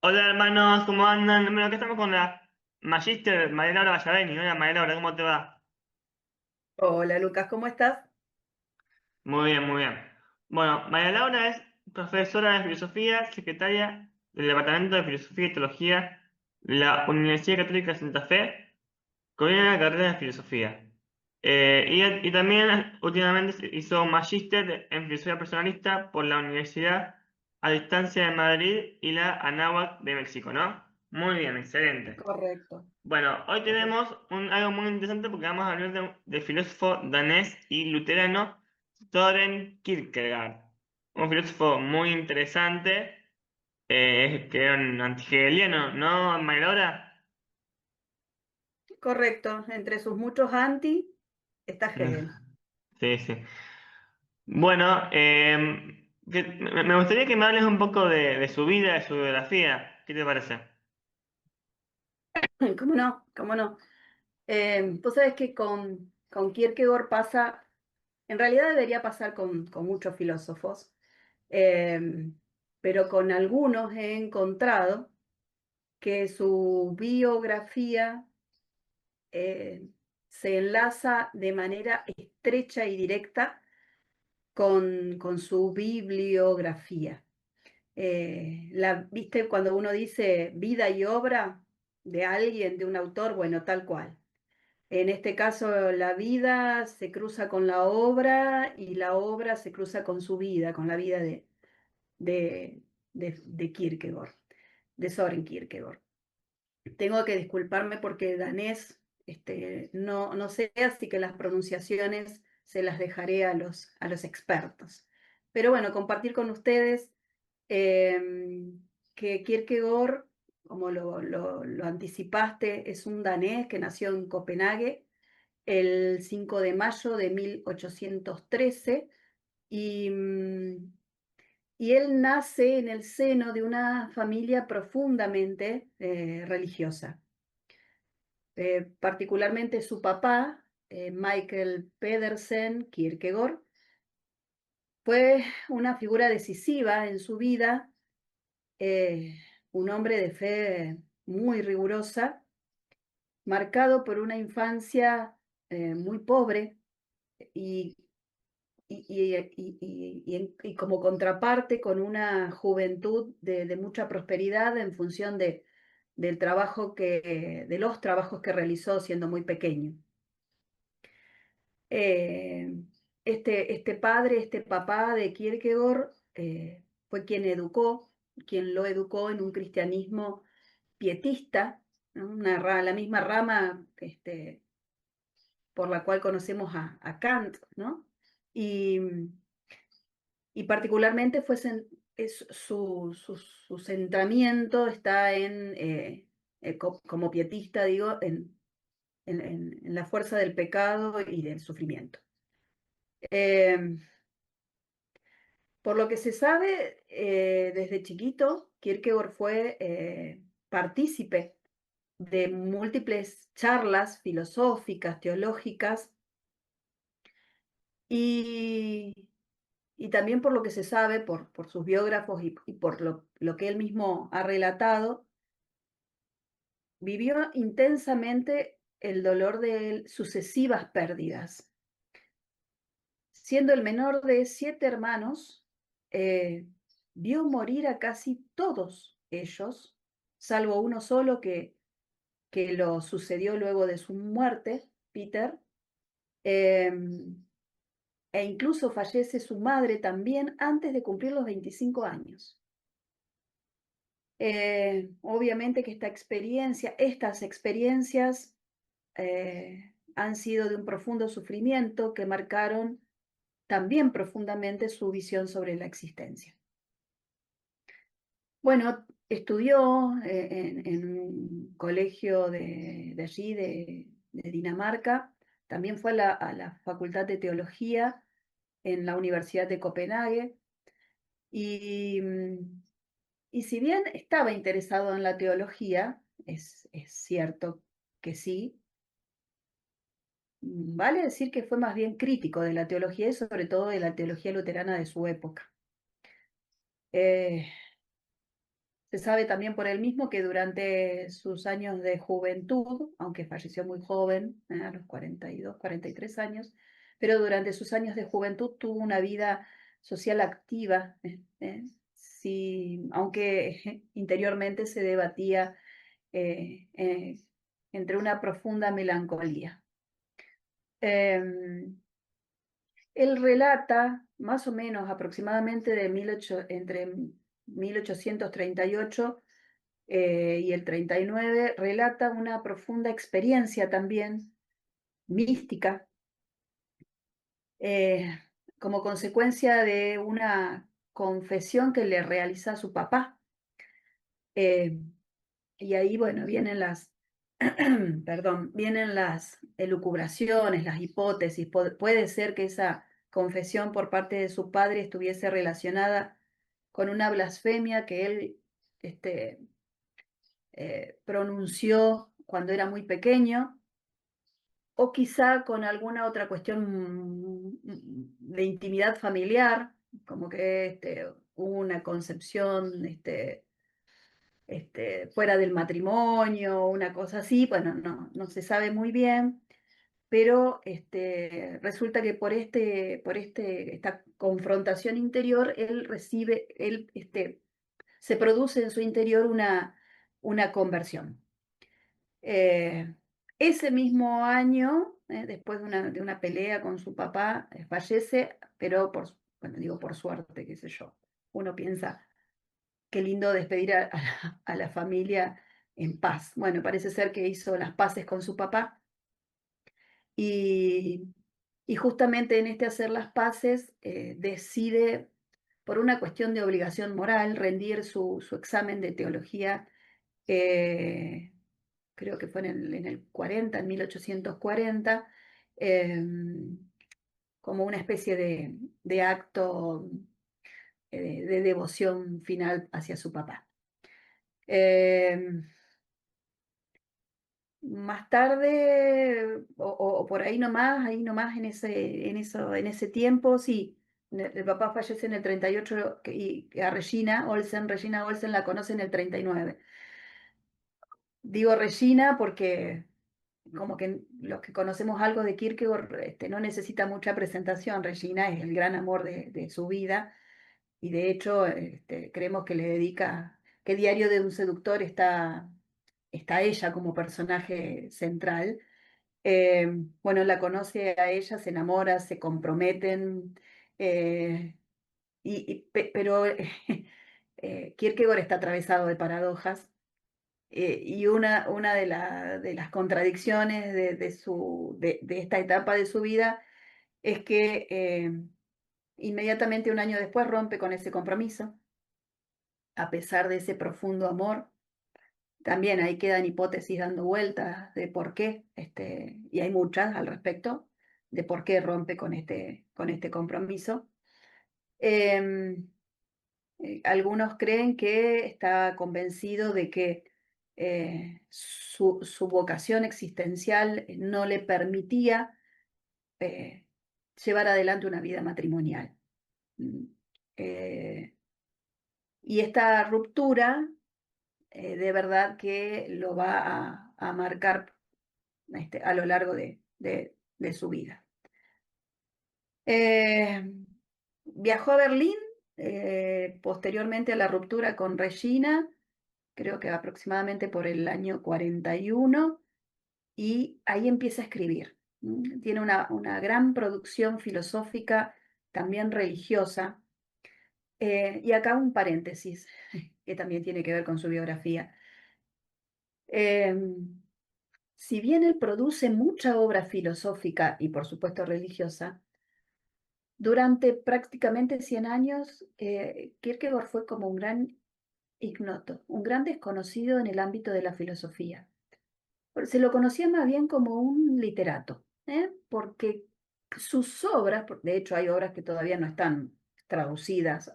Hola hermanos, ¿cómo andan? Bueno, acá estamos con la Magister María Laura Vallaveni. Hola María Laura, ¿cómo te va? Hola Lucas, ¿cómo estás? Muy bien, muy bien. Bueno, María Laura es profesora de filosofía, secretaria del Departamento de Filosofía y Teología de la Universidad Católica de Santa Fe, coordina la carrera de filosofía. Y también últimamente hizo un magíster en filosofía personalista por la Universidad a Distancia de Madrid y la Anáhuac de México, ¿no? Muy bien, excelente. Correcto, Bueno, hoy correcto. tenemos algo muy interesante porque vamos a hablar del filósofo danés y luterano Søren Kierkegaard. Un filósofo muy interesante, que era un antihegeliano, ¿no, Maylora? Correcto, entre sus muchos anti está Hegel. Sí, sí. Bueno, me gustaría que me hables un poco de su vida, de su biografía. ¿Qué te parece? ¿Cómo no? ¿Cómo no? Vos sabés que con Kierkegaard pasa, en realidad debería pasar con muchos filósofos, eh, pero con algunos he encontrado que su biografía eh, se enlaza de manera estrecha y directa con su bibliografía. ¿Viste cuando uno dice vida y obra de alguien, de un autor? Bueno, tal cual. En este caso, la vida se cruza con la obra y la obra se cruza con su vida, con la vida de, de Kierkegaard, de Soren Kierkegaard. Tengo que disculparme porque danés no sé, así que las pronunciaciones se las dejaré a los expertos. Pero bueno, compartir con ustedes que Kierkegaard, como lo anticipaste, es un danés que nació en Copenhague el 5 de mayo de 1813 y, y él nace en el seno de una familia profundamente religiosa. Particularmente su papá, Michael Pedersen Kierkegaard, fue una figura decisiva en su vida, un hombre de fe muy rigurosa, marcado por una infancia muy pobre y, y como contraparte con una juventud de mucha prosperidad en función del trabajo de los trabajos que realizó siendo muy pequeño. Eh, este padre, este papá de Kierkegaard, fue quien lo educó en un cristianismo pietista, ¿no? La misma rama por la cual conocemos a Kant, ¿no? Y, y particularmente su centramiento está como pietista, digo, en la fuerza del pecado y del sufrimiento. Eh, por lo que se sabe, desde chiquito, Kierkegaard fue partícipe de múltiples charlas filosóficas, teológicas, y, y también por lo que se sabe, por sus biógrafos y por lo que él mismo ha relatado, vivió intensamente el dolor de sucesivas pérdidas. Siendo el menor de 7 hermanos, eh, vio morir a casi todos ellos, salvo uno solo que lo sucedió luego de su muerte, Peter, eh, e incluso fallece su madre también antes de cumplir los 25 años. Obviamente que estas experiencias han sido de un profundo sufrimiento que marcaron también profundamente su visión sobre la existencia. Bueno, estudió en un colegio de allí, de Dinamarca. También fue a la Facultad de Teología en la Universidad de Copenhague. Y, y si bien estaba interesado en la teología, es cierto que sí, vale decir que fue más bien crítico de la teología y sobre todo de la teología luterana de su época. Eh, Se sabe también por él mismo que durante sus años de juventud, aunque falleció muy joven, a los 42, 43 años, pero durante sus años de juventud tuvo una vida social activa, sí, aunque interiormente se debatía eh, eh, entre una profunda melancolía. Em, Él relata más o menos aproximadamente entre 1838 y el 39, relata una profunda experiencia también mística eh, como consecuencia de una confesión que le realiza a su papá. Eh, y ahí, bueno, vienen perdón, vienen las elucubraciones, las hipótesis. Puede ser que esa confesión por parte de su padre estuviese relacionada con una blasfemia que él este, pronunció cuando era muy pequeño, o quizá con alguna otra cuestión de intimidad familiar, como que hubo una concepción fuera del matrimonio, una cosa así, bueno, no se sabe muy bien, pero resulta que esta confrontación interior, se produce en su interior una conversión. Eh, Ese mismo año, después de una pelea con su papá, fallece, pero bueno, digo por suerte, qué sé yo. Uno piensa, qué lindo despedir a la familia en paz. Bueno, parece ser que hizo las paces con su papá y, y justamente en este hacer las paces decide, por una cuestión de obligación moral, rendir su examen de teología, eh, creo que fue en el 40, en 1840, como una especie de acto de devoción final hacia su papá. Eh, Más tarde, o por ahí nomás en ese tiempo, sí, el papá fallece en el 38 y a Regina Olsen la conoce en el 39. Digo Regina porque como que los que conocemos algo de Kierkegaard no necesita mucha presentación. Regina es el gran amor de su vida y de hecho creemos que le dedica, que Diario de un seductor está ella como personaje central. Bueno, la conoce a ella, se enamora, se comprometen, eh, pero Kierkegaard está atravesado de paradojas y una de las contradicciones de esta etapa de su vida es que inmediatamente un año después rompe con ese compromiso, a pesar de ese profundo amor. También ahí quedan hipótesis dando vueltas de por qué, y hay muchas al respecto, de por qué rompe con este compromiso. Em, Algunos creen que está convencido de que su vocación existencial no le permitía eh, llevar adelante una vida matrimonial. Mm, eh, y esta ruptura de verdad que lo va a marcar a lo largo de su vida. Eh, Viajó a Berlín posteriormente a la ruptura con Regina, creo que aproximadamente por el año 41, y ahí empieza a escribir. Tiene una gran producción filosófica, también religiosa. Y acá un paréntesis, que también tiene que ver con su biografía. Em, Si bien él produce mucha obra filosófica y por supuesto religiosa, durante prácticamente 100 años, Kierkegaard fue como un gran ignoto, un gran desconocido en el ámbito de la filosofía. Se lo conocía más bien como un literato, porque sus obras, de hecho hay obras que todavía no están traducidas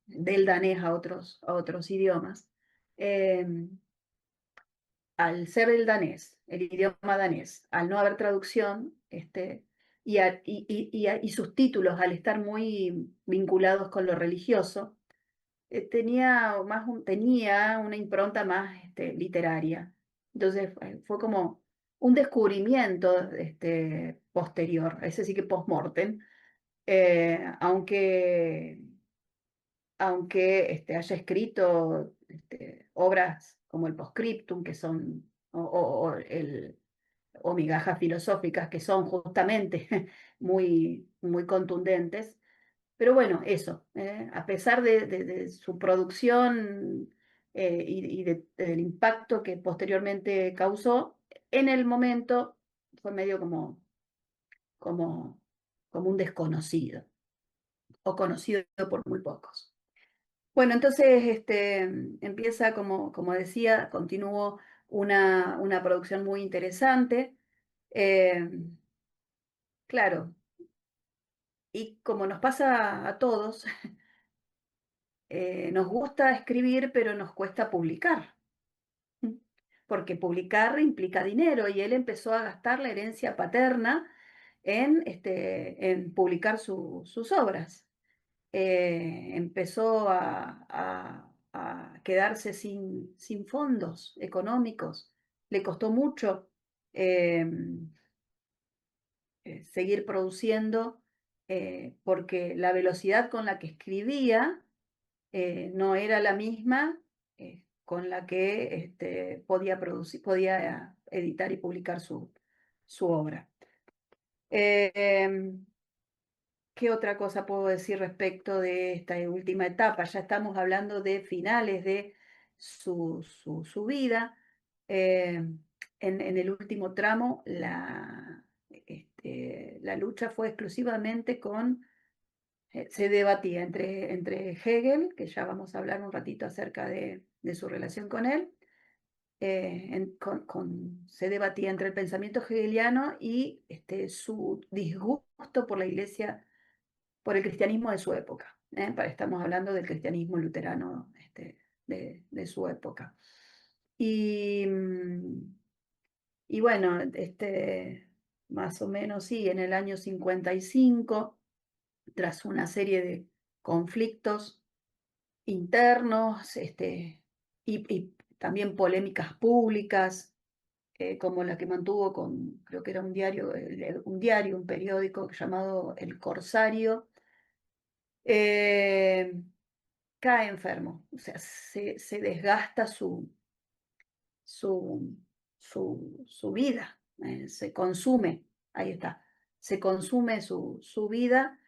del danés a otros idiomas, eh, al ser el danés, el idioma danés, al no haber traducción, y sus títulos al estar muy vinculados con lo religioso, tenía una impronta más literaria. Entonces fue como un descubrimiento posterior, ese sí que post-mortem, aunque haya escrito obras como el Postscriptum, que son, o migajas filosóficas, que son justamente muy, muy contundentes. Pero bueno, eso, a pesar de su producción del impacto que posteriormente causó, en el momento fue medio como, como un desconocido, o conocido por muy pocos. Bueno, entonces empieza, como decía, continuó una producción muy interesante. eh, claro, y como nos pasa a todos, nos gusta escribir, pero nos cuesta publicar, porque publicar implica dinero y él empezó a gastar la herencia paterna en publicar sus obras. Empezó a quedarse sin fondos económicos. Le costó mucho eh, seguir produciendo porque la velocidad con la que escribía no era la misma con la que podía producir, podía editar y publicar su obra. Em, ¿Qué otra cosa puedo decir respecto de esta última etapa? Ya estamos hablando de finales de su vida. En el último tramo, la lucha fue exclusivamente se debatía entre Hegel, que ya vamos a hablar un ratito acerca de su relación con él, se debatía entre el pensamiento hegeliano y su disgusto por la iglesia, por el cristianismo de su época. Estamos hablando del cristianismo luterano de su época. Y, y bueno, más o menos sí, en el año 55, tras una serie de conflictos internos y también polémicas públicas, como la que mantuvo creo que era un periódico llamado El Corsario, eh, cae enfermo, o sea, se desgasta su, su vida, se consume, ahí está, se consume su vida.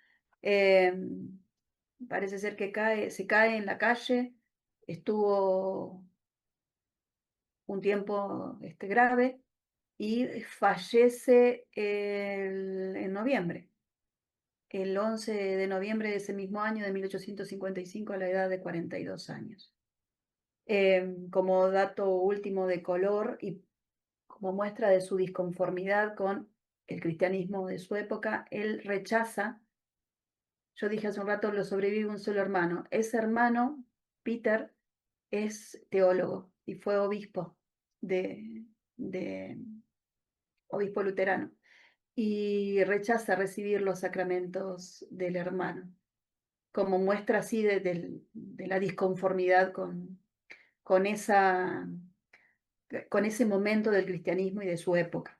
eh, Parece ser que se cae en la calle, estuvo un tiempo grave y fallece en noviembre, el 11 de noviembre de ese mismo año de 1855 a la edad de 42 años. Como dato último de color y como muestra de su disconformidad con el cristianismo de su época, él rechaza. Yo dije hace un rato, lo sobrevive un solo hermano. Ese hermano, Peter, es teólogo y fue de obispo luterano y rechaza recibir los sacramentos del hermano, como muestra así de la disconformidad con con ese momento del cristianismo y de su época.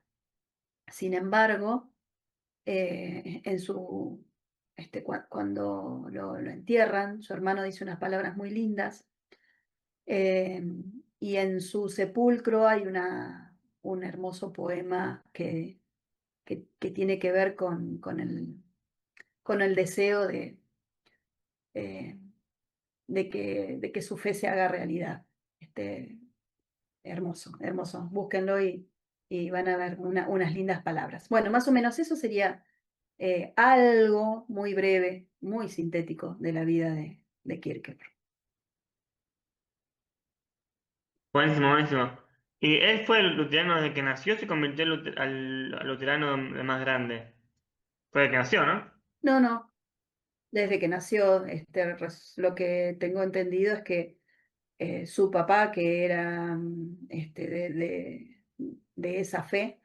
Sin embargo, cuando lo entierran, su hermano dice unas palabras muy lindas, eh, y en su sepulcro hay un hermoso poema que tiene que ver con el deseo eh, de que su fe se haga realidad. Hermoso, hermoso. Búsquenlo y van a ver unas lindas palabras. Bueno, más o menos eso sería algo muy breve, muy sintético de la vida de Kierkegaard. Buenísimo, buenísimo. Y él fue el luterano desde que nació, se convirtió al luterano más grande. Fue desde que nació, ¿no? No, no, desde que nació, lo que tengo entendido es que su papá, que era de esa fe,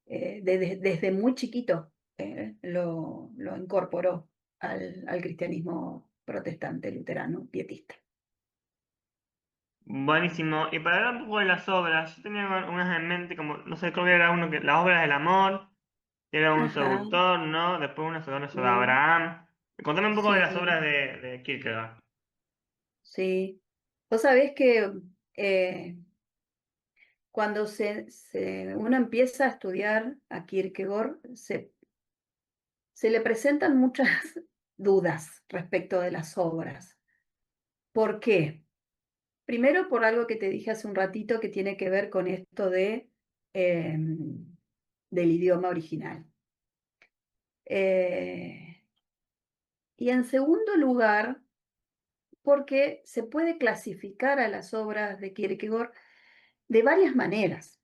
desde muy chiquito lo incorporó al cristianismo protestante, luterano, pietista. Buenísimo. Y para hablar un poco de las obras, yo tenía unas en mente, como, no sé, creo que era uno que, las obras del amor, que era un Ajá, seductor, ¿no? Después una sobre sí, Abraham. Contame un poco de las sí, obras de Kierkegaard. sí. Vos sabés que eh, cuando uno empieza a estudiar a Kierkegaard, se le presentan muchas dudas respecto de las obras. ¿Por qué? Primero, por algo que te dije hace un ratito que tiene que ver con esto del idioma original. Eh, y en segundo lugar, porque se puede clasificar a las obras de Kierkegaard de varias maneras.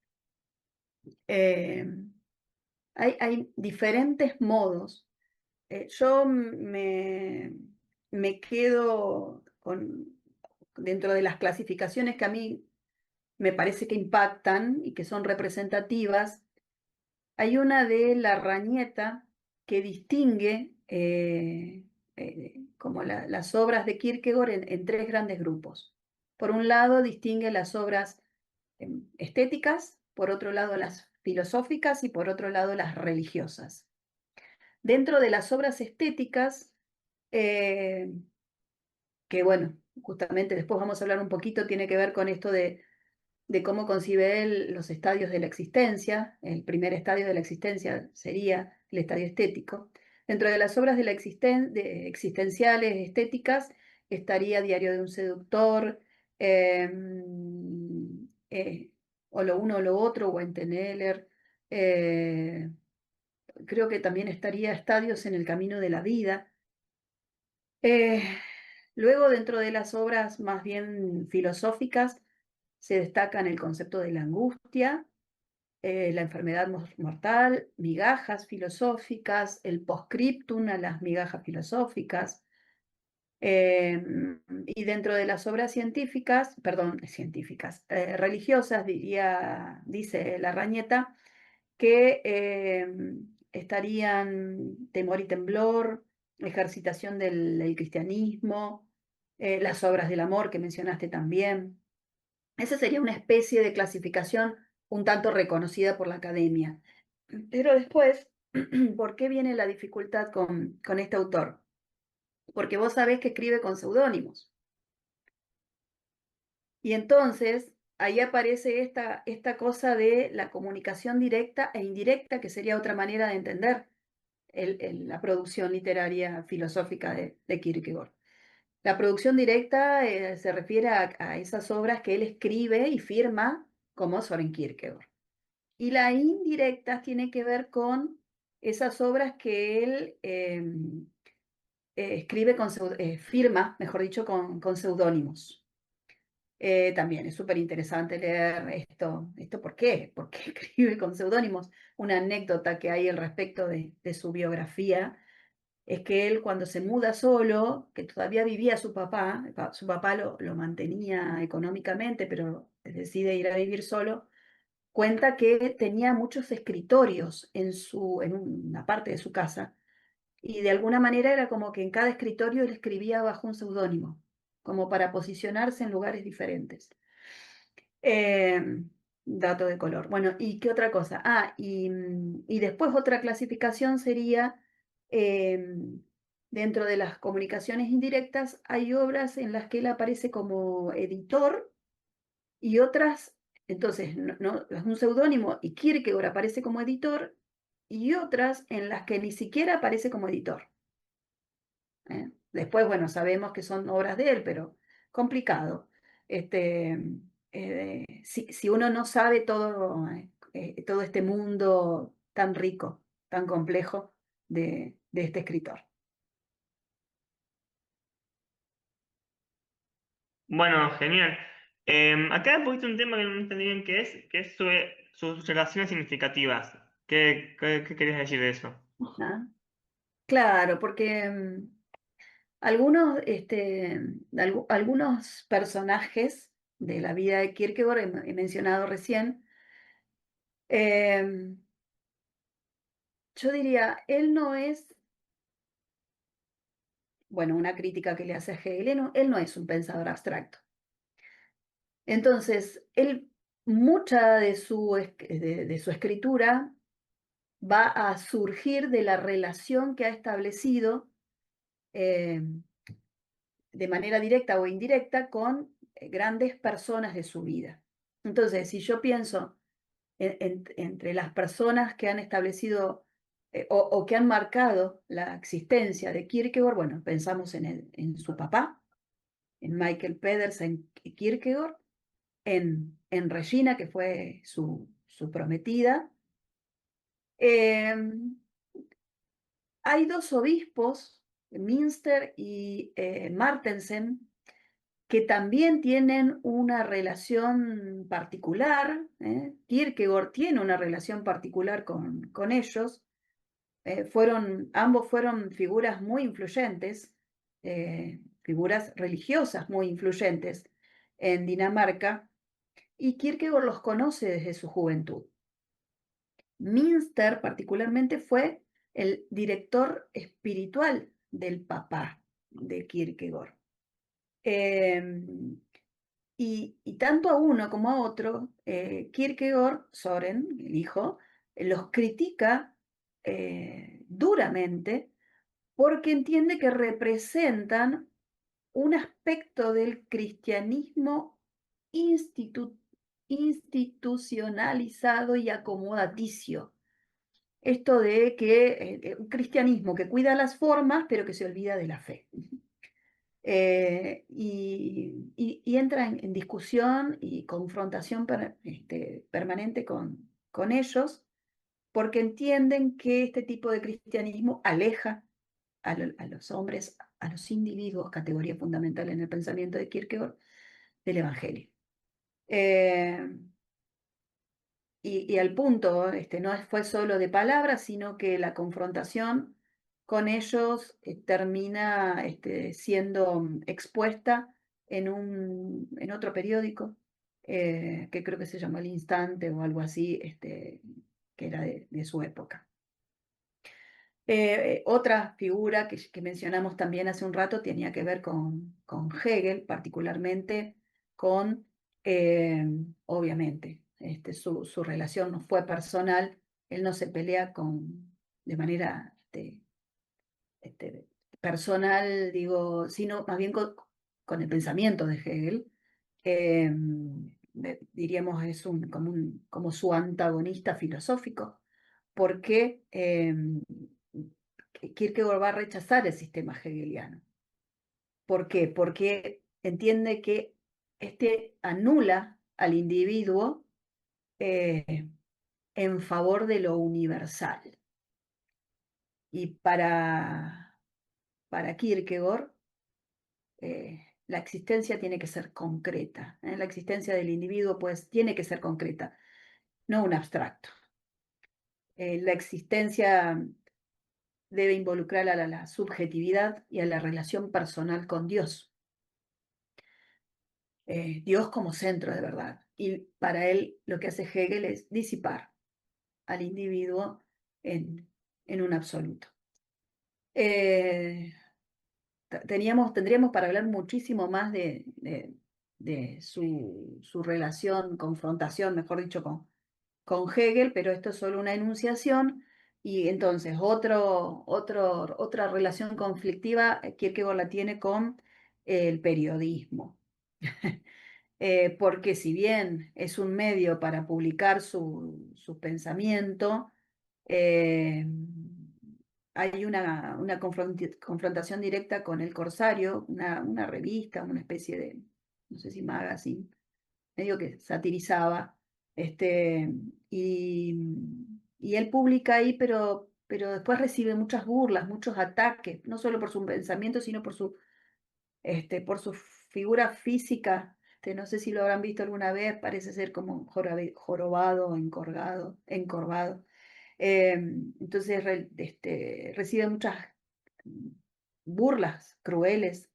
Eh, hay diferentes modos. Yo me quedo dentro de las clasificaciones que a mí me parece que impactan y que son representativas. Hay una de la Rañeta que distingue como las obras de Kierkegaard en tres grandes grupos. Por un lado, distingue las obras estéticas, por otro lado, las filosóficas y por otro lado, las religiosas. Dentro de las obras estéticas, eh, que bueno, justamente después vamos a hablar un poquito, tiene que ver con esto de cómo concibe él los estadios de la existencia. El primer estadio de la existencia sería el estadio estético. Dentro de las obras de existenciales, estéticas, estaría Diario de un seductor, eh, eh, o lo uno o lo otro, Wentenheller. eh, Creo que también estaría Estadios en el camino de la vida. Eh, Luego, dentro de las obras más bien filosóficas, se destacan el concepto de la angustia, la enfermedad mortal, migajas filosóficas, el postscriptum a las migajas filosóficas. eh, y dentro de las obras científicas, perdón, científicas, religiosas, dice Larrañeta, que estarían Temor y Temblor, Ejercitación del cristianismo, las obras del amor que mencionaste también. Esa sería una especie de clasificación un tanto reconocida por la academia. Pero después, ¿por qué viene la dificultad con este autor? Porque vos sabés que escribe con seudónimos. Y entonces ahí aparece esta cosa de la comunicación directa e indirecta, que sería otra manera de entender la producción literaria filosófica de Kierkegaard. La producción directa se refiere a esas obras que él escribe y firma como Soren Kierkegaard. Y la indirecta tiene que ver con esas obras que él escribe firma, mejor dicho, con seudónimos. También es súper interesante leer esto ¿por qué? ¿Por qué escribe con seudónimos? Una anécdota que hay al respecto de su biografía es que él cuando se muda solo, que todavía vivía su papá lo mantenía económicamente, pero decide ir a vivir solo, cuenta que tenía muchos escritorios en una parte de su casa, y de alguna manera era como que en cada escritorio él escribía bajo un seudónimo, como para posicionarse en lugares diferentes. Eh, Dato de color. Bueno, ¿y qué otra cosa? Y después otra clasificación sería, dentro de las comunicaciones indirectas, hay obras en las que él aparece como editor y otras, entonces, es un seudónimo y Kierkegaard aparece como editor y otras en las que ni siquiera aparece como editor. Después, bueno, sabemos que son obras de él, pero complicado. Este, si uno no sabe todo este mundo tan rico, tan complejo de este escritor. Bueno, genial. Acá pusiste un tema que no entendí bien qué es sobre sus relaciones significativas. ¿Qué querías decir de eso? Ajá. Claro, porque algunos, algunos personajes de la vida de Kierkegaard, he mencionado recién, em, yo diría, él no es, bueno, una crítica que le hace a Hegel, él no es un pensador abstracto. Entonces, él, mucha de su escritura va a surgir de la relación que ha establecido eh, de manera directa o indirecta con grandes personas de su vida. Entonces, si yo pienso entre las personas que han establecido o que han marcado la existencia de Kierkegaard, bueno, pensamos en su papá, en Michael Pedersen Kierkegaard, en Regina, que fue su prometida. Hay dos obispos, Münster y Martensen, que también tienen una relación particular. Kierkegaard tiene una relación particular con ellos. Ambos fueron figuras muy influyentes, figuras religiosas muy influyentes en Dinamarca, y Kierkegaard los conoce desde su juventud. Münster particularmente fue el director espiritual del papá de Kierkegaard. Y tanto a uno como a otro, Kierkegaard, Soren, el hijo, los critica duramente porque entiende que representan un aspecto del cristianismo institucionalizado y acomodaticio. Esto de que un cristianismo que cuida las formas, pero que se olvida de la fe. Y entra en discusión y confrontación permanente con ellos, porque entienden que este tipo de cristianismo aleja a los hombres, a los individuos, categoría fundamental en el pensamiento de Kierkegaard, del Evangelio. Y al punto, no fue solo de palabras, sino que la confrontación con ellos termina siendo expuesta en otro periódico, que creo que se llamó El Instante o algo así, que era de su época. Otra figura que mencionamos también hace un rato tenía que ver con Hegel, particularmente con, obviamente, su relación no fue personal, él no se pelea de manera personal, digo, sino más bien con el pensamiento de Hegel. Eh, Diríamos, es como su antagonista filosófico, porque Kierkegaard va a rechazar el sistema hegeliano. ¿Por qué? Porque entiende que anula al individuo en favor de lo universal. Y para Kierkegaard, la existencia tiene que ser concreta. La existencia del individuo, pues, tiene que ser concreta, no un abstracto. La existencia debe involucrar a la subjetividad y a la relación personal con Dios. Dios como centro de verdad. Y para él lo que hace Hegel es disipar al individuo en un absoluto. Tendríamos para hablar muchísimo más de su relación, confrontación, mejor dicho, con Hegel, pero esto es solo una enunciación. Y entonces otra relación conflictiva Kierkegaard la tiene con el periodismo. Porque si bien es un medio para publicar su pensamiento, eh, hay una confrontación directa con El Corsario, una revista, una especie de, no sé si magazine, medio que satirizaba, y, y él publica ahí, pero después recibe muchas burlas, muchos ataques, no solo por su pensamiento, sino por su figura física. No sé si lo habrán visto alguna vez, parece ser como jorobado, encorvado. Entonces recibe muchas burlas crueles,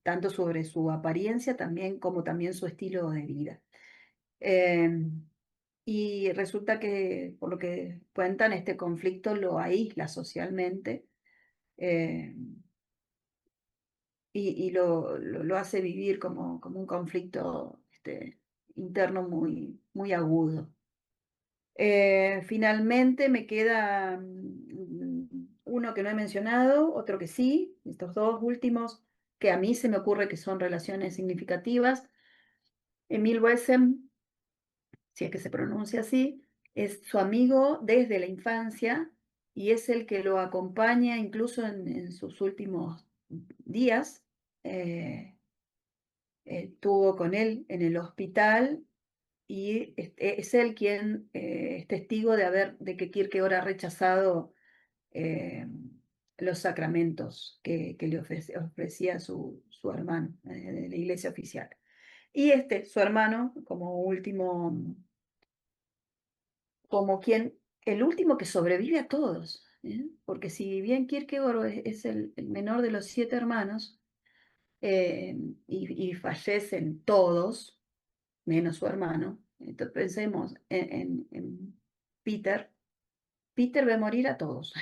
tanto sobre su apariencia también como también su estilo de vida. Y resulta que, por lo que cuentan, este conflicto lo aísla socialmente. y lo hace vivir como un conflicto interno muy agudo. Finalmente me queda uno que no he mencionado, otro que sí, estos dos últimos que a mí se me ocurre que son relaciones significativas. Emil Wessem, si es que se pronuncia así, es su amigo desde la infancia y es el que lo acompaña incluso en sus últimos días. Eh, Estuvo con él en el hospital y es él quien es testigo de que Kierkegaard ha rechazado eh, los sacramentos que le ofrecía su hermano de la iglesia oficial. Y su hermano, como último, como quien, el último que sobrevive a todos, ¿eh? Porque si bien Kierkegaard es el menor de los 7 hermanos, eh, y fallecen todos, menos su hermano. Entonces pensemos en Peter. Peter ve morir a todos,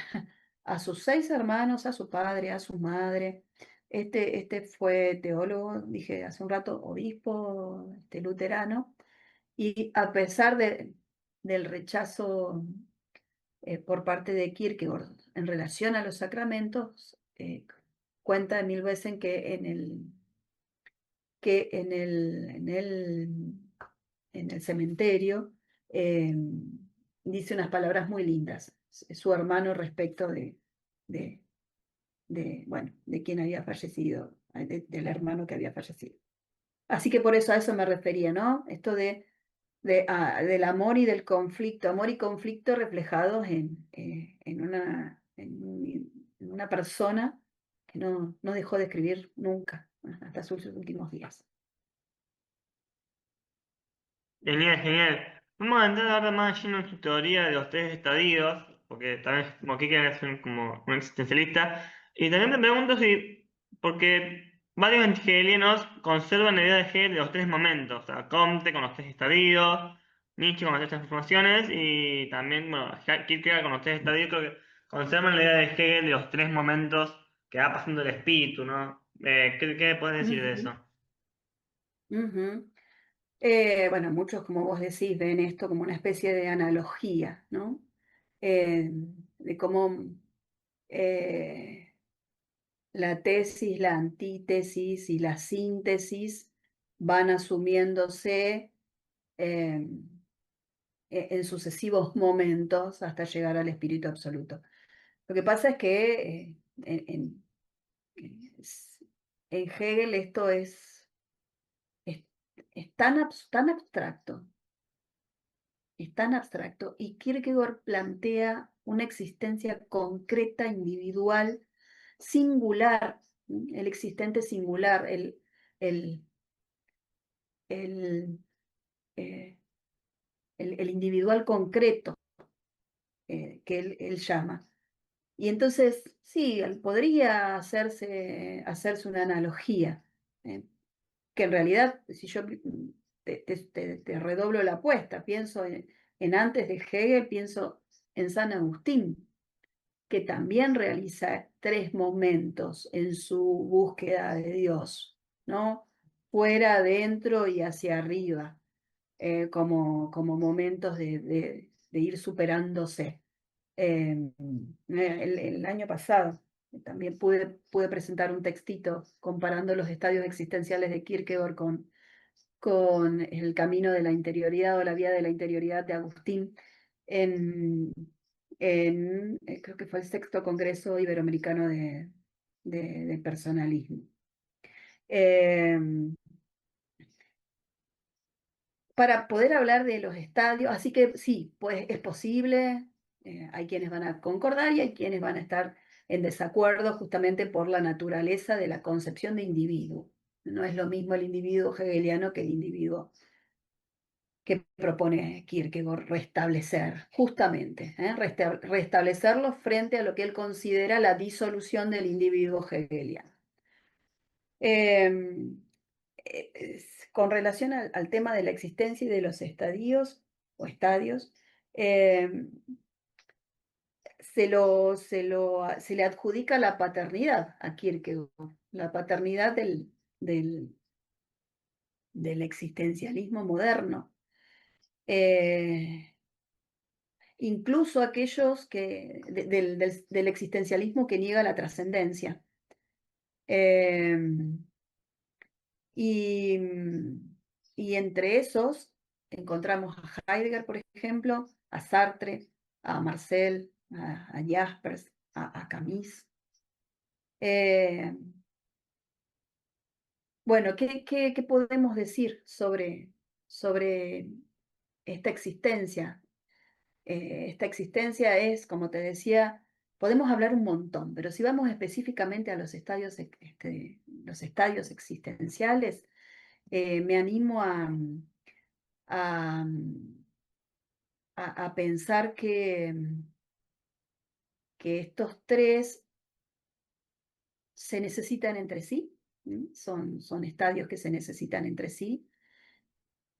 a sus 6 hermanos, a su padre, a su madre. Este fue teólogo, dije hace un rato, obispo luterano, y a pesar del rechazo por parte de Kierkegaard en relación a los sacramentos, cuenta Emil Besen que en el cementerio eh, dice unas palabras muy lindas, su hermano respecto de, bueno, de quien había fallecido, del hermano que había fallecido. Así que por eso a eso me refería, ¿no? Esto del amor y conflicto reflejados en una persona que no dejó de escribir nunca, hasta sus últimos días. Genial, genial. Vamos a entrar ahora más lleno en su teoría de los 3 estadios, porque también como Kike es como un existencialista. Y también me pregunto si, porque varios hegelianos conservan la idea de Hegel de los 3 momentos, o sea, Comte con los 3 estadios, Nietzsche con las 3 transformaciones, y también, bueno, Kierkegaard con los 3 estadios, creo que conservan la idea de Hegel de los 3 momentos que va pasando el espíritu, ¿no? ¿Qué puedes decir de Ujú, eso? ujú. Bueno, muchos, como vos decís, ven esto como una especie de analogía, ¿no? De cómo eh, la tesis, la antítesis y la síntesis van asumiéndose eh, en sucesivos momentos hasta llegar al espíritu absoluto. Lo que pasa es que en Hegel esto es, es tan abstracto, es tan abstracto, y Kierkegaard plantea una existencia concreta, individual, singular, el existente singular, el, el, eh, el individual concreto que él llama. Y entonces, sí, podría hacerse una analogía, ¿eh? Que en realidad, si yo te redoblo la apuesta, pienso en antes de Hegel, pienso en San Agustín, que también realiza 3 momentos en su búsqueda de Dios, ¿no? Fuera, adentro y hacia arriba, como momentos de ir superándose. El año pasado también pude presentar un textito comparando los estadios existenciales de Kierkegaard con el camino de la interioridad o la vía de la interioridad de Agustín en, creo que fue el 6º Congreso Iberoamericano de Personalismo. Eh, para poder hablar de los estadios, así que sí, pues es posible, hay quienes van a concordar y hay quienes van a estar en desacuerdo justamente por la naturaleza de la concepción de individuo. No es lo mismo el individuo hegeliano que el individuo que propone Kierkegaard restablecer, justamente, restablecerlo frente a lo que él considera la disolución del individuo hegeliano. Eh, con relación al tema de la existencia y de los estadios o estadios, eh, se le adjudica la paternidad a Kierkegaard, la paternidad del existencialismo moderno. Incluso aquellos del existencialismo que niega la trascendencia. Em, y, y entre esos encontramos a Heidegger, por ejemplo, a Sartre, a Marcel, a Jaspers, a Camus. Eh, bueno, ¿qué podemos decir sobre esta existencia? Esta existencia es, como te decía, podemos hablar un montón, pero si vamos específicamente a los estadios existenciales, me animo a, a pensar que estos tres se necesitan entre sí, son estadios que se necesitan entre sí.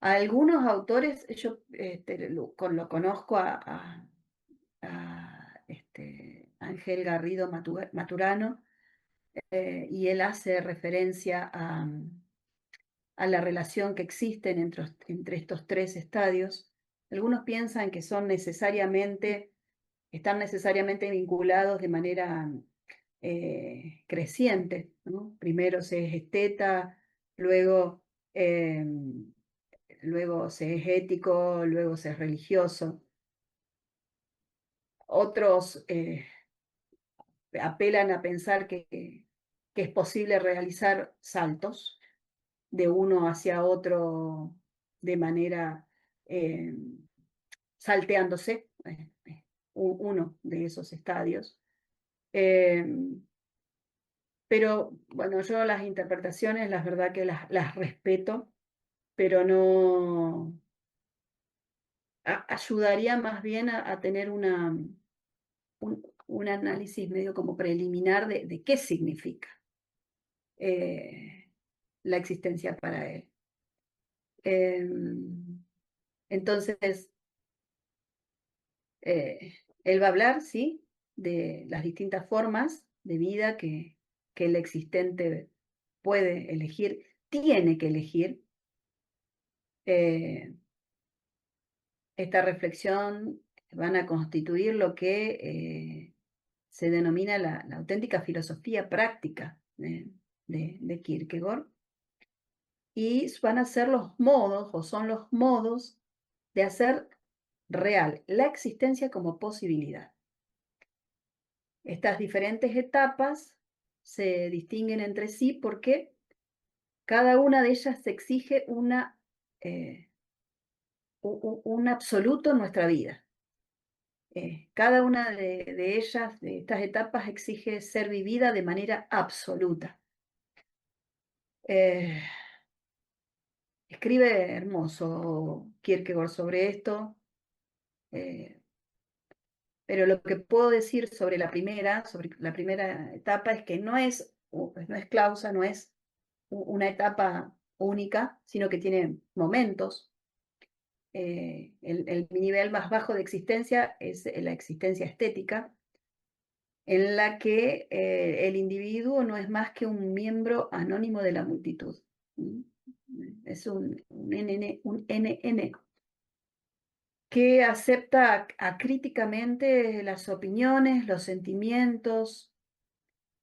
Algunos autores, yo lo conozco Ángel Garrido Maturano, y él hace referencia a la relación que existen entre estos tres estadios. Algunos piensan que están necesariamente vinculados de manera creciente, ¿no? Primero se es esteta, luego, eh, luego se es ético, luego se es religioso. Otros apelan a pensar que es posible realizar saltos de uno hacia otro de manera eh, salteándose uno de esos estadios. Eh, pero bueno, yo las interpretaciones, la verdad que las respeto, pero no ayudaría más bien a tener un análisis medio como preliminar de qué significa eh, la existencia para él. Entonces, él va a hablar, sí, de las distintas formas de vida que el existente puede elegir, tiene que elegir. Eh, esta reflexión van a constituir lo que se denomina la auténtica filosofía práctica de Kierkegaard, y van a ser los modos, o son los modos, de hacer real la existencia como posibilidad. Estas diferentes etapas se distinguen entre sí porque cada una de ellas exige un absoluto en nuestra vida. Cada una de ellas, de estas etapas, exige ser vivida de manera absoluta. Escribe hermoso Kierkegaard sobre esto, pero lo que puedo decir sobre sobre la primera etapa es que no es clausa, no es una etapa única, sino que tiene momentos. El nivel más bajo de existencia es la existencia estética, en la que el individuo no es más que un miembro anónimo de la multitud. Es un NN que acepta acríticamente las opiniones, los sentimientos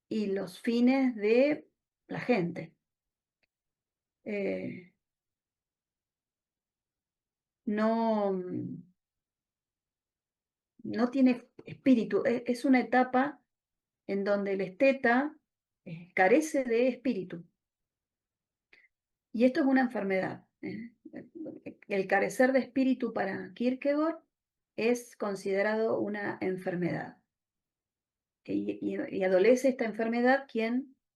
y los fines de la gente. No, no tiene espíritu. Es una etapa en donde el esteta carece de espíritu. Y esto es una enfermedad. El carecer de espíritu para Kierkegaard es considerado una enfermedad. Y adolece esta enfermedad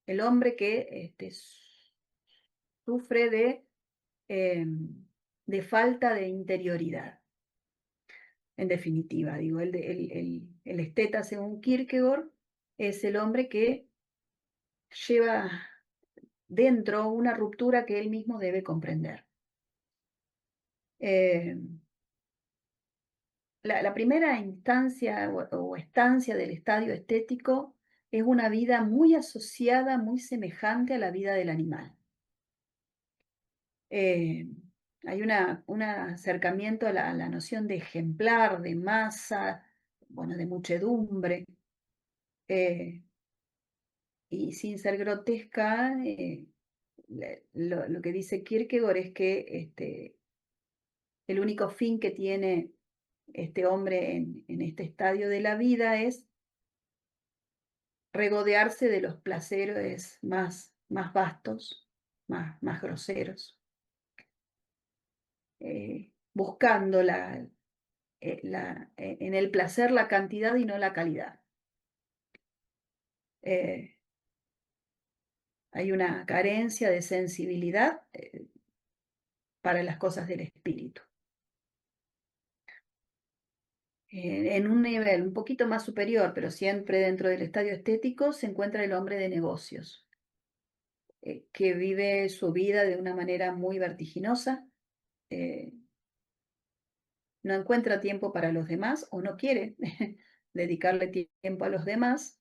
el hombre que sufre de falta de interioridad. En definitiva, digo, el esteta, según Kierkegaard, es el hombre que lleva dentro una ruptura que él mismo debe comprender. la primera instancia o estancia del estadio estético es una vida muy asociada, muy semejante a la vida del animal. Eh, Hay un acercamiento a la noción de ejemplar, de masa, bueno, de muchedumbre, eh, y sin ser grotesca, lo que dice Kierkegaard es que el único fin que tiene este hombre en este estadio de la vida es regodearse de los placeres más vastos, más groseros, buscando en el placer la cantidad y no la calidad. Eh, Hay una carencia de sensibilidad para las cosas del espíritu. En un nivel un poquito más superior, pero siempre dentro del estadio estético, se encuentra el hombre de negocios, que vive su vida de una manera muy vertiginosa, eh, no encuentra tiempo para los demás o no quiere dedicarle tiempo a los demás.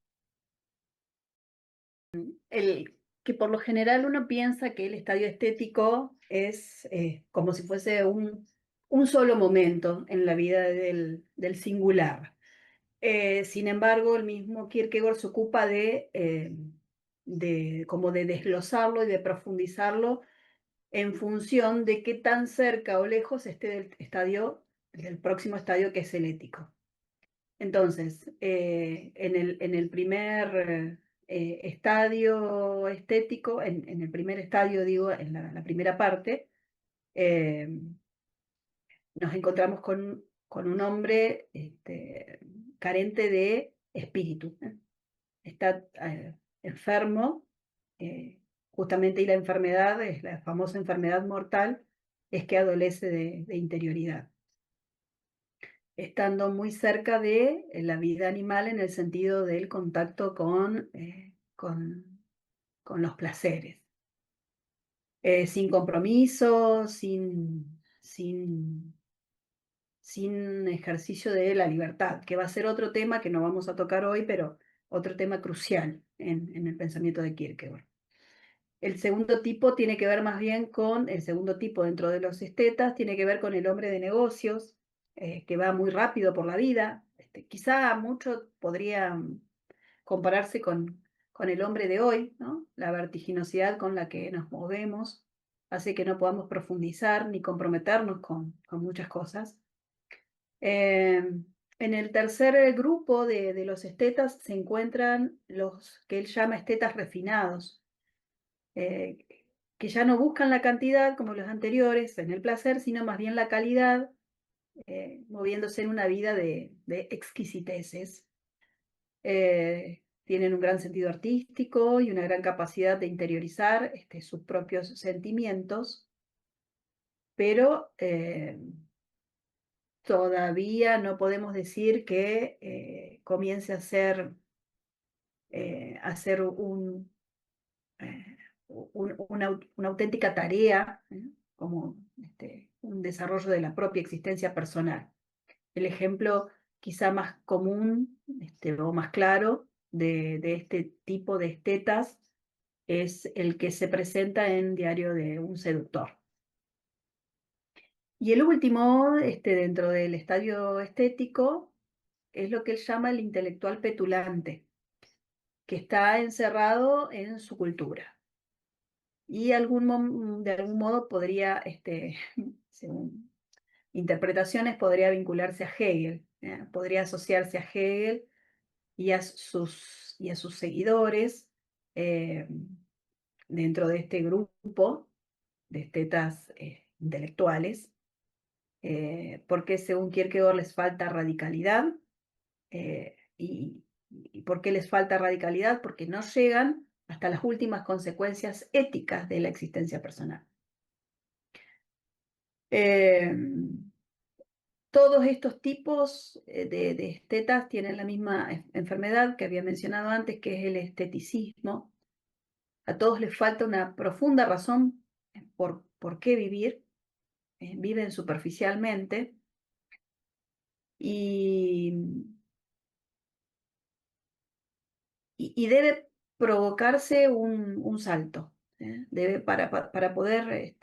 Que por lo general uno piensa que el estadio estético es como si fuese un solo momento en la vida del singular. Sin embargo, el mismo Kierkegaard se ocupa como de desglosarlo y de profundizarlo en función de qué tan cerca o lejos esté del próximo estadio, que es el ético. Entonces, en el primer estadio estético, en el primer estadio, digo, en la primera parte, eh, nos encontramos con un hombre carente de espíritu, ¿eh? Está enfermo, justamente, y la enfermedad, es la famosa enfermedad mortal, es que adolece de interioridad, estando muy cerca de la vida animal en el sentido del contacto con los placeres, sin compromiso, sin ejercicio de la libertad, que va a ser otro tema que no vamos a tocar hoy, pero otro tema crucial en el pensamiento de Kierkegaard. El segundo tipo tiene que ver más bien con, el segundo tipo dentro de los estetas, tiene que ver con el hombre de negocios, que va muy rápido por la vida. Quizá mucho podría compararse con el hombre de hoy, ¿no? La vertiginosidad con la que nos movemos hace que no podamos profundizar ni comprometernos con muchas cosas. En el tercer grupo de los estetas se encuentran los que él llama estetas refinados, eh, que ya no buscan la cantidad como los anteriores en el placer, sino más bien la calidad, moviéndose en una vida de exquisiteces. Tienen un gran sentido artístico y una gran capacidad de interiorizar sus propios sentimientos, pero todavía no podemos decir que comience a ser eh, una auténtica tarea, como un desarrollo de la propia existencia personal. El ejemplo quizá más común, o más claro de este tipo de estetas es el que se presenta en Diario de un seductor. Y el último, dentro del estadio estético, es lo que él llama el intelectual petulante, que está encerrado en su cultura. Y de algún modo podría, según interpretaciones, podría vincularse a Hegel, podría asociarse a Hegel y a sus seguidores, eh, dentro de este grupo de estetas intelectuales, porque según Kierkegaard les falta radicalidad. ¿Y por qué les falta radicalidad? Porque no llegan hasta las últimas consecuencias éticas de la existencia personal. Eh, Todos estos tipos de estetas tienen la misma enfermedad que había mencionado antes, que es el esteticismo. A todos les falta una profunda razón por qué vivir. Viven superficialmente y, y debe provocarse un salto. Debe, para poder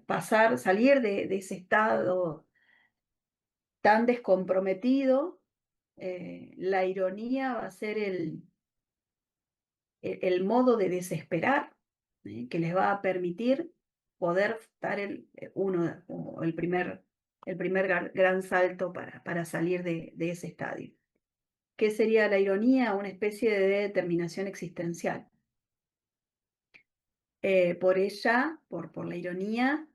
pasar, salir de ese estado tan descomprometido, la ironía va a ser el modo de desesperar, que les va a permitir poder dar el primer gran salto para salir de ese estadio. ¿Qué sería la ironía? Una especie de determinación existencial. Por ella, por la ironía,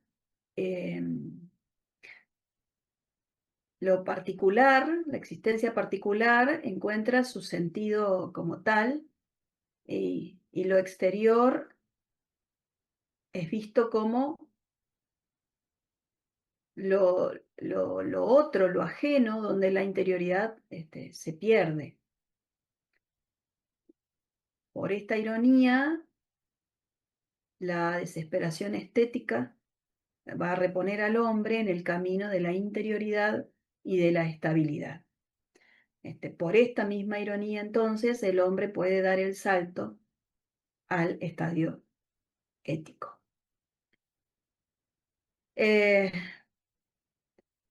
lo particular, la existencia particular, encuentra su sentido como tal, y lo exterior es visto como lo otro, lo ajeno, donde la interioridad se pierde. Por esta ironía, la desesperación estética va a reponer al hombre en el camino de la interioridad y de la estabilidad. Por esta misma ironía, entonces, el hombre puede dar el salto al estadio ético. Eh,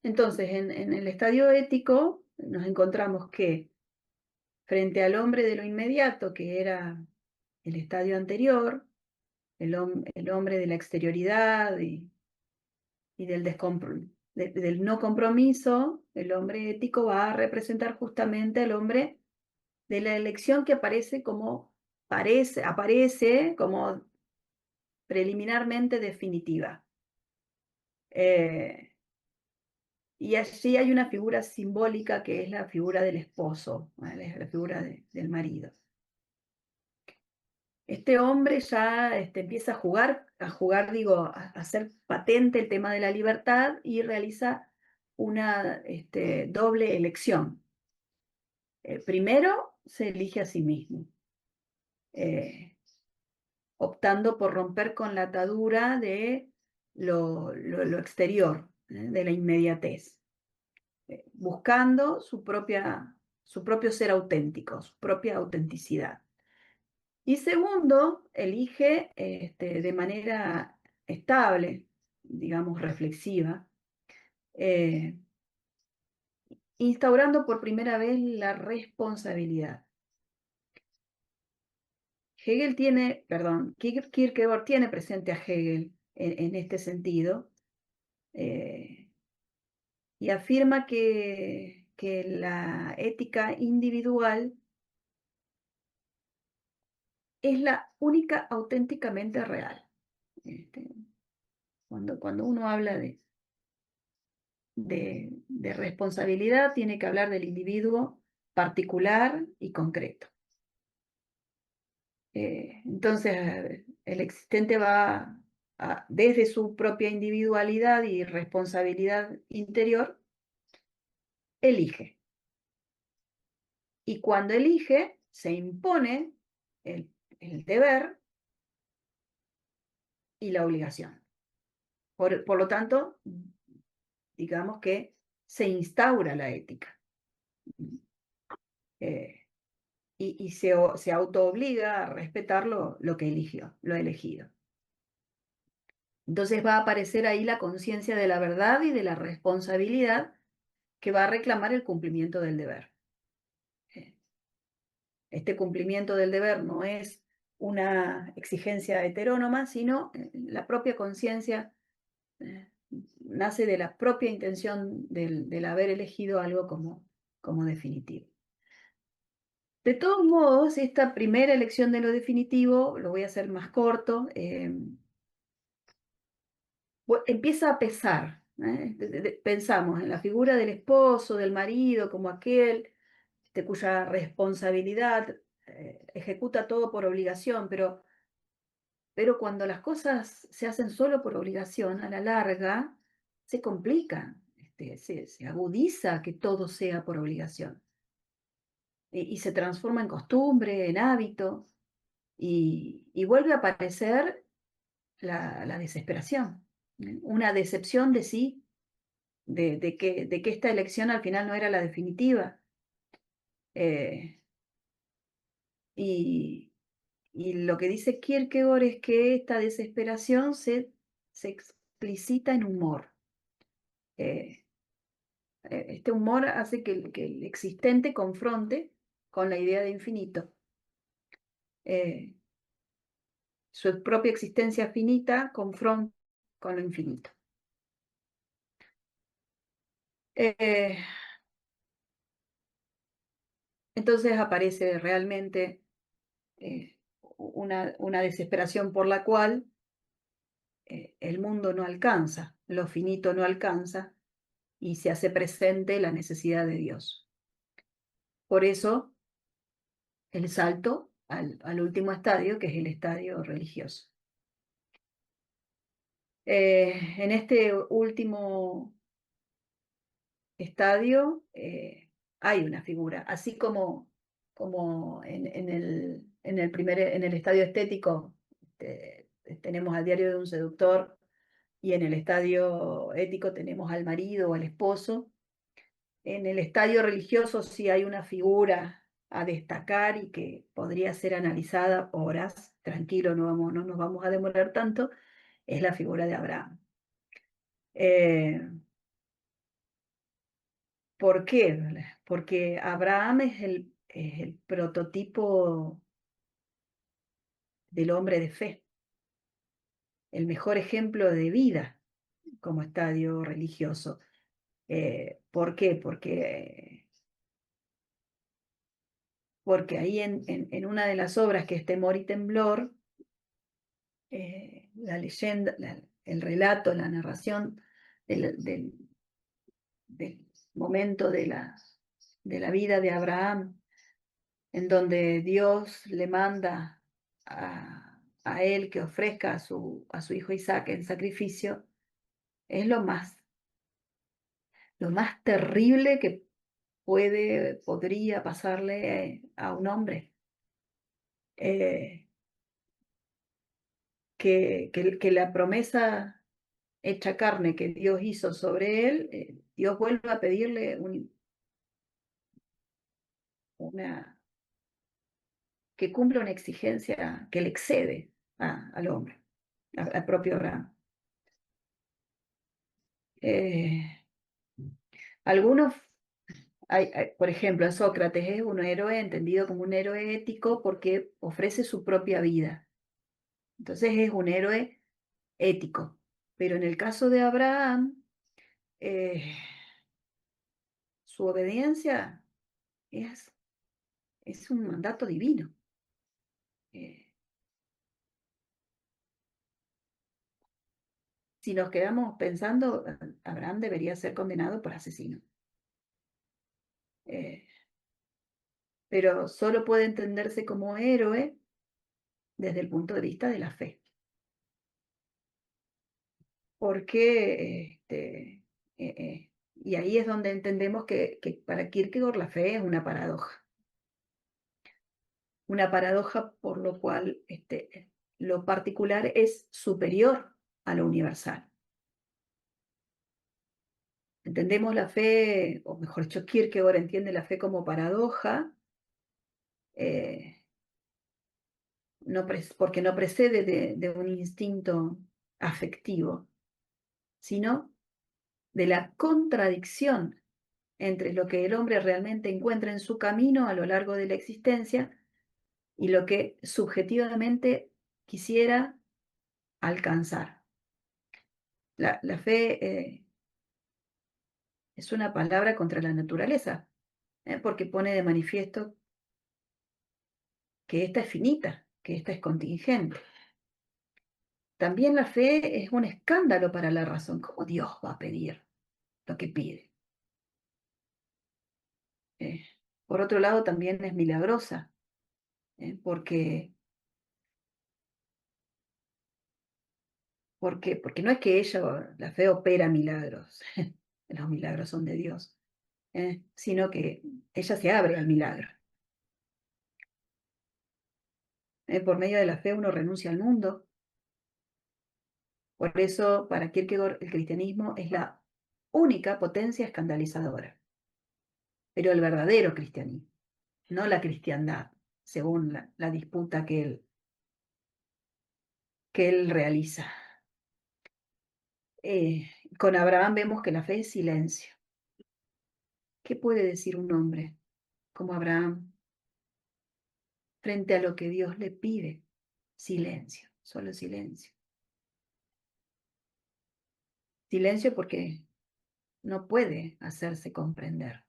entonces, en el estadio ético nos encontramos que frente al hombre de lo inmediato, que era el estadio anterior, el hombre de la exterioridad y del no compromiso, el hombre ético va a representar justamente al hombre de la elección que aparece como preliminarmente definitiva. Y allí hay una figura simbólica que es la figura del esposo, ¿vale? Es la figura del marido. Este hombre ya empieza a jugar, digo, a hacer patente el tema de la libertad y realiza una doble elección. Primero se elige a sí mismo, eh, optando por romper con la atadura de lo exterior, de la inmediatez, buscando su propio ser auténtico, su propia autenticidad. Y segundo, elige de manera estable, digamos, reflexiva, eh, instaurando por primera vez la responsabilidad. Kierkegaard tiene presente a Hegel en este sentido, eh, y afirma que la ética individual es la única auténticamente real. Este, cuando uno habla de responsabilidad, tiene que hablar del individuo particular y concreto. Entonces, el existente va desde su propia individualidad y responsabilidad interior, elige. Y cuando elige, se impone el deber y la obligación. Por lo tanto, digamos que se instaura la ética. Y se autoobliga a respetar lo que eligió, lo elegido. Entonces va a aparecer ahí la conciencia de la verdad y de la responsabilidad que va a reclamar el cumplimiento del deber. Este cumplimiento del deber no es una exigencia heterónoma, sino la propia conciencia nace de la propia intención del haber elegido algo como definitivo. De todos modos, esta primera elección de lo definitivo, lo voy a hacer más corto, empieza a pesar. Pensamos en la figura del esposo, del marido, como aquel cuya responsabilidad ejecuta todo por obligación, pero cuando las cosas se hacen solo por obligación, a la larga se complica, se agudiza que todo sea por obligación. Y se transforma en costumbre, en hábito, y vuelve a aparecer la desesperación, una decepción de sí de que esta elección al final no era la definitiva. Eh, y, y lo que dice Kierkegaard es que esta desesperación se explicita en humor. Eh, este humor hace que el existente confronte con la idea de infinito. Eh, Su propia existencia finita confronta con lo infinito. Eh, entonces aparece realmente una desesperación por la cual el mundo no alcanza, lo finito no alcanza y se hace presente la necesidad de Dios. Por eso el salto al último estadio, que es el estadio religioso. En este último estadio hay una figura, así como en el estadio estético tenemos al diario de un seductor y en el estadio ético tenemos al marido o al esposo. En el estadio religioso sí hay una figura a destacar y que podría ser analizada horas, tranquilo, no nos vamos a demorar tanto, es la figura de Abraham. Eh, ¿Por qué? Porque Abraham es el prototipo del hombre de fe, el mejor ejemplo de vida como estadio religioso. ¿Por qué? Porque ahí en una de las obras que es Temor y Temblor, la leyenda, el relato, la narración del del momento de la vida de Abraham, en donde Dios le manda a él que ofrezca a su hijo Isaac en sacrificio, es lo más terrible que podría pasarle a un hombre. Eh, que la promesa hecha carne que Dios hizo sobre él, Dios vuelve a pedirle una, que cumpla una exigencia que le excede al hombre, al propio Abraham. Eh, algunos, por ejemplo, Sócrates es un héroe entendido como un héroe ético porque ofrece su propia vida. Entonces es un héroe ético. Pero en el caso de Abraham, eh, su obediencia es, es un mandato divino. Eh, si nos quedamos pensando, Abraham debería ser condenado por asesino. Eh, pero solo puede entenderse como héroe desde el punto de vista de la fe. Porque, y ahí es donde entendemos que para Kierkegaard la fe es una paradoja. Una paradoja por lo cual lo particular es superior a lo universal. Entendemos la fe, o mejor dicho, Kierkegaard entiende la fe como paradoja, eh, porque no precede de un instinto afectivo, sino de la contradicción entre lo que el hombre realmente encuentra en su camino a lo largo de la existencia y lo que subjetivamente quisiera alcanzar. La fe es una palabra contra la naturaleza, porque pone de manifiesto que esta es finita, que esta es contingente. También la fe es un escándalo para la razón. ¿Cómo Dios va a pedir lo que pide? Eh, por otro lado, también es milagrosa, porque no es que la fe opera milagros, los milagros son de Dios, sino que ella se abre al milagro. Por medio de la fe uno renuncia al mundo. Por eso, para Kierkegaard, el cristianismo es la única potencia escandalizadora. Pero el verdadero cristianismo, no la cristiandad, según la disputa que él realiza. Con Abraham vemos que la fe es silencio. ¿Qué puede decir un hombre como Abraham frente a lo que Dios le pide? Silencio, solo silencio. Silencio porque no puede hacerse comprender.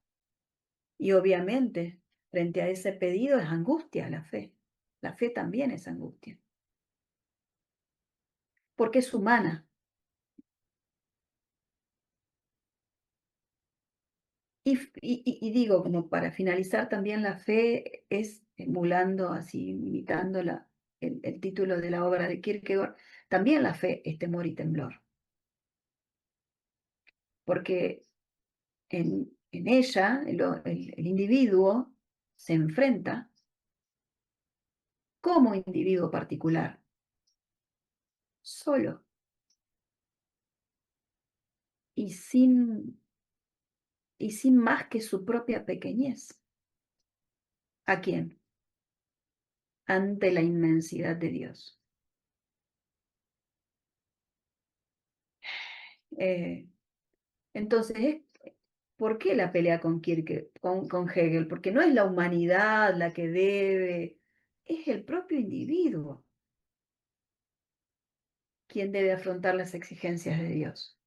Y obviamente, frente a ese pedido es angustia la fe. La fe también es angustia, porque es humana. Y digo, como para finalizar, también la fe es, emulando, así, imitando el título de la obra de Kierkegaard, también la fe es temor y temblor, porque en ella el individuo se enfrenta como individuo particular, solo y sin más que su propia pequeñez. ¿A quién? Ante la inmensidad de Dios. Eh, entonces, ¿por qué la pelea con Hegel? Porque no es la humanidad la que debe, es el propio individuo quien debe afrontar las exigencias de Dios.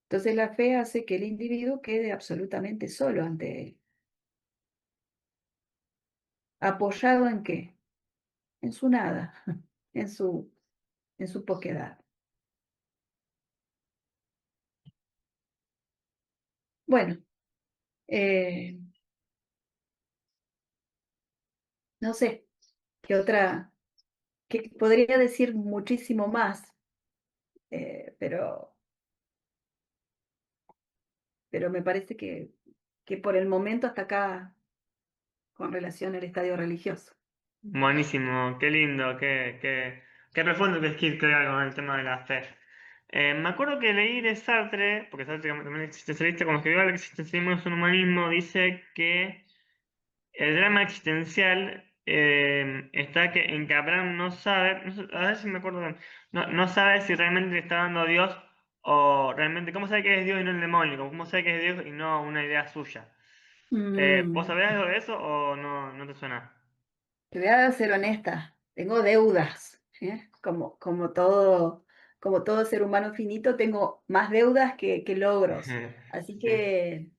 Entonces la fe hace que el individuo quede absolutamente solo ante él. ¿Apoyado en qué? En su nada, en su poquedad. Bueno, eh, no sé, qué otra, que podría decir muchísimo más, pero me parece que por el momento hasta acá con relación al estadio religioso. Buenísimo, qué lindo, qué profundo que es Kierkegaard con el tema de la fe. Me acuerdo que leí de Sartre, porque Sartre también es existencialista, cuando escribió el existencialismo es un humanismo, dice que el drama existencial está en que Abraham no sabe, a ver si me acuerdo bien, no sabe si realmente le está dando a Dios o realmente, ¿cómo sabe que es Dios y no el demonio? ¿Cómo sabe que es Dios y no una idea suya? ¿Vos Mm, sabés algo de eso o no te suena? Te voy a ser honesta, tengo deudas, ¿eh? Como todo ser humano finito, tengo más deudas que logros. Así Sí. que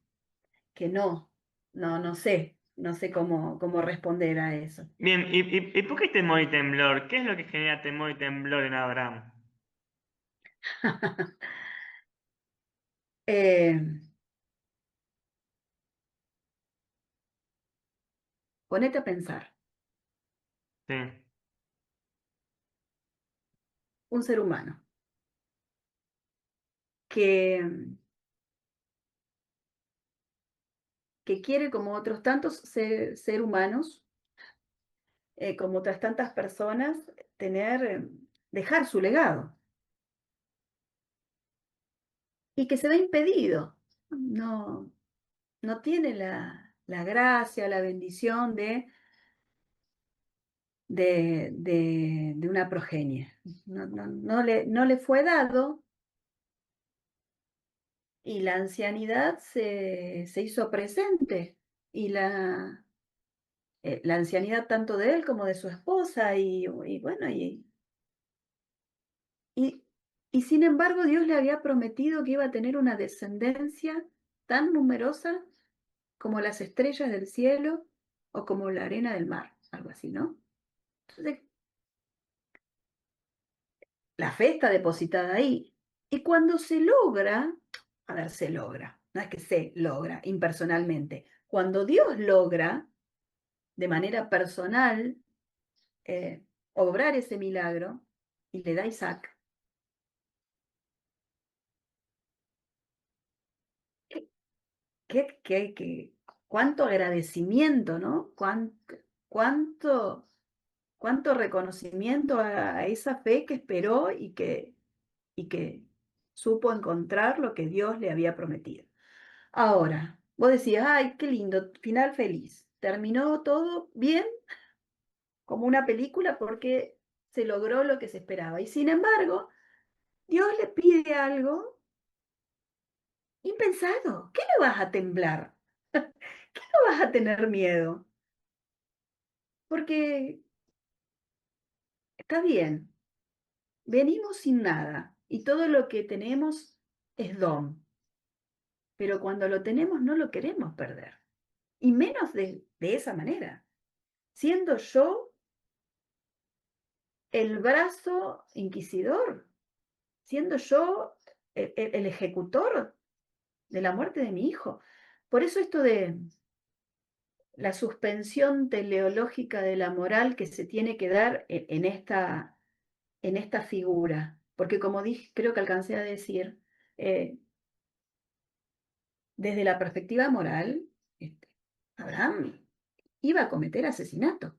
no sé cómo responder a eso. Bien, ¿y por qué temor y temblor? ¿Qué es lo que genera temor y temblor en Abraham? Eh, Ponete a pensar, Sí, un ser humano que, que quiere, como otros tantos ser humanos, como otras tantas personas, dejar su legado y que se ve impedido. No, no tiene la gracia, la bendición de una progenie. No le fue dado y la ancianidad se hizo presente y la ancianidad tanto de él como de su esposa y bueno, y, y sin embargo Dios le había prometido que iba a tener una descendencia tan numerosa como las estrellas del cielo o como la arena del mar, algo así, ¿no? Entonces, la fe está depositada ahí. Y cuando se logra, a ver, se logra, no es que se logra impersonalmente, cuando Dios logra de manera personal obrar ese milagro y le da a Isaac, ¿qué, cuánto agradecimiento, ¿no? Cuánto reconocimiento a esa fe que esperó y que y que supo encontrar lo que Dios le había prometido. Ahora, vos decías, ay, qué lindo, final feliz. Terminó todo bien, como una película, porque se logró lo que se esperaba. Y sin embargo, Dios le pide algo impensado. ¿Qué le vas a temblar? ¿Qué no vas a tener miedo? Porque está bien, venimos sin nada y todo lo que tenemos es don, pero cuando lo tenemos no lo queremos perder, y menos de esa manera, siendo yo el brazo inquisidor, siendo yo el ejecutor de la muerte de mi hijo. Por eso esto de la suspensión teleológica de la moral que se tiene que dar en esta figura, porque como dije, creo que alcancé a decir, eh, desde la perspectiva moral, este, Abraham iba a cometer asesinato.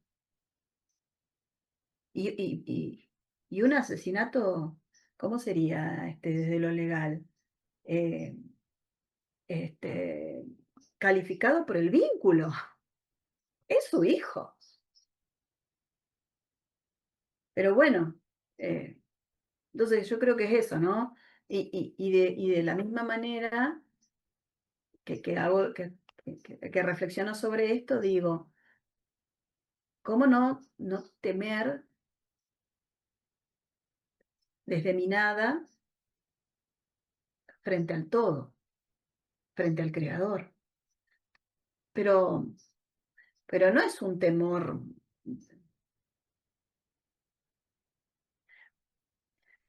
Y un asesinato, ¿cómo sería desde lo legal? Eh, este, calificado por el vínculo. Es su hijo. Pero bueno, eh, entonces yo creo que es eso, ¿no? Y de la misma manera que hago, que reflexiono sobre esto, digo, ¿cómo no temer desde mi nada frente al todo, frente al creador? Pero, pero no es un temor,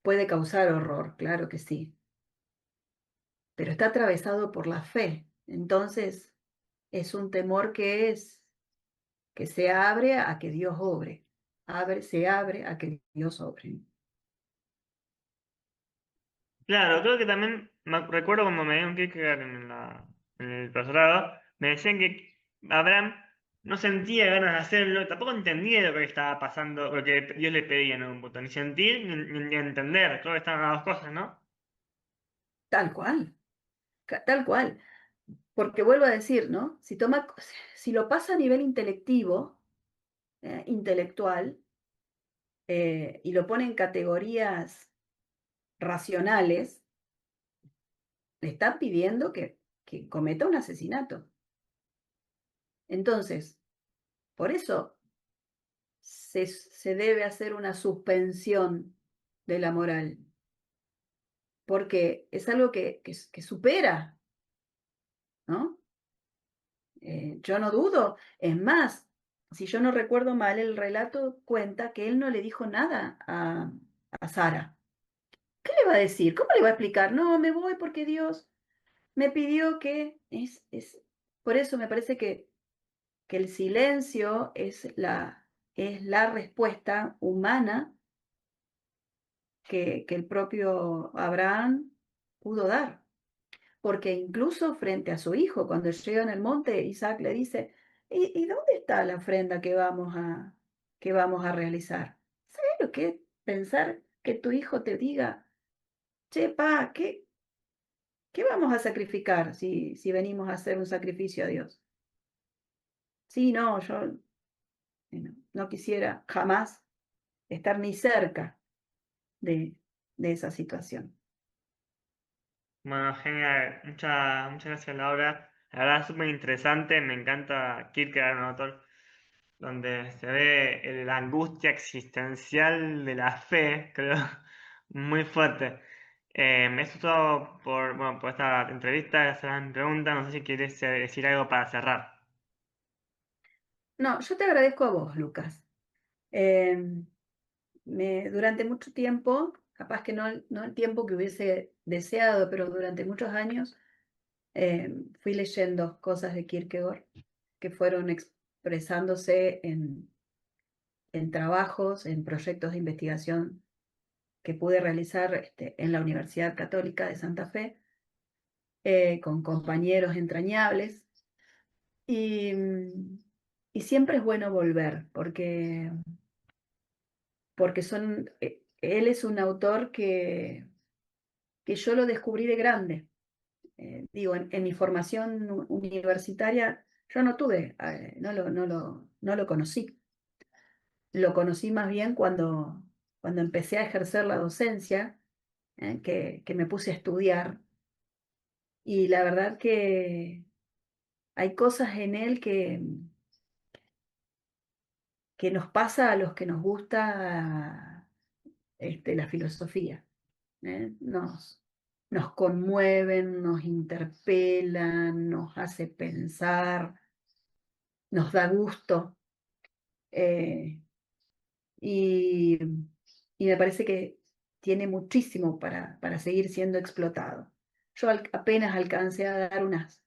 puede causar horror, claro que sí, pero está atravesado por la fe. Entonces, es un temor que se abre a que Dios obre. Se abre a que Dios obre. Claro, creo que también recuerdo cuando me dieron Kierkegaard en el profesorado, me decían que Abraham no sentía ganas de hacerlo, tampoco entendía lo que estaba pasando, lo que Dios le pedía en un punto, ni sentir ni entender, creo que estaban las dos cosas, ¿no? Tal cual, tal cual. Porque vuelvo a decir, ¿no? Si lo pasa a nivel intelectivo, intelectual, y lo pone en categorías racionales, le están pidiendo que cometa un asesinato. Entonces, por eso se debe hacer una suspensión de la moral, porque es algo que supera, ¿no? Yo no dudo, es más, si yo no recuerdo mal, el relato cuenta que él no le dijo nada a Sara. ¿Qué le va a decir? ¿Cómo le va a explicar? No, me voy porque Dios me pidió que por eso me parece que el silencio es la respuesta humana que el propio Abraham pudo dar. Porque incluso frente a su hijo, cuando llega en el monte, Isaac le dice, ¿y dónde está la ofrenda que vamos a realizar? ¿Sabes lo que es pensar que tu hijo te diga, che, pa, qué vamos a sacrificar si venimos a hacer un sacrificio a Dios? Sí, no, yo no quisiera jamás estar ni cerca de, de esa situación. Bueno, genial, muchas gracias Laura, la verdad es súper interesante, me encanta Kierkegaard, un autor donde se ve la angustia existencial de la fe, creo, muy fuerte. Eso es todo bueno, por esta entrevista, esa gran pregunta. No sé si quieres decir algo para cerrar. No, yo te agradezco a vos, Lucas. Em, durante mucho tiempo, capaz que no el tiempo que hubiese deseado, pero durante muchos años fui leyendo cosas de Kierkegaard que fueron expresándose en trabajos, en proyectos de investigación que pude realizar en la Universidad Católica de Santa Fe, con compañeros entrañables. Y, y siempre es bueno volver, porque él es un autor que yo lo descubrí de grande. Digo, en mi formación universitaria, yo no tuve, no lo conocí. Lo conocí más bien cuando empecé a ejercer la docencia, que me puse a estudiar. Y la verdad que hay cosas en él que nos pasa a los que nos gusta la filosofía. Nos conmueven, nos interpelan, nos hace pensar, nos da gusto. eh, y, y me parece que tiene muchísimo para seguir siendo explotado. Yo apenas alcancé a dar unas,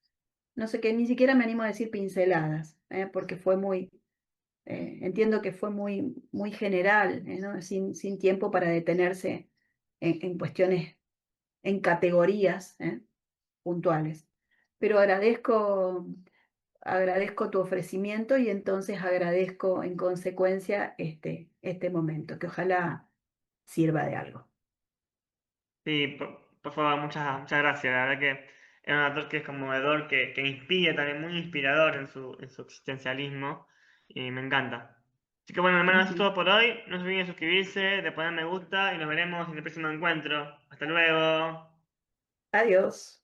no sé qué, ni siquiera me animo a decir pinceladas, porque fue muy, entiendo que fue muy general, ¿no? Sin tiempo para detenerse en cuestiones, en categorías, puntuales. Pero agradezco tu ofrecimiento y entonces agradezco en consecuencia este momento, que ojalá sirva de algo. Sí, por favor, muchas gracias. La verdad que es un autor que es conmovedor, que inspira también, muy inspirador en su existencialismo, y me encanta. Así que bueno, hermano, eso es Ujú. todo por hoy. No se olviden de suscribirse, de poner me gusta y nos veremos en el próximo encuentro. Hasta luego. Adiós.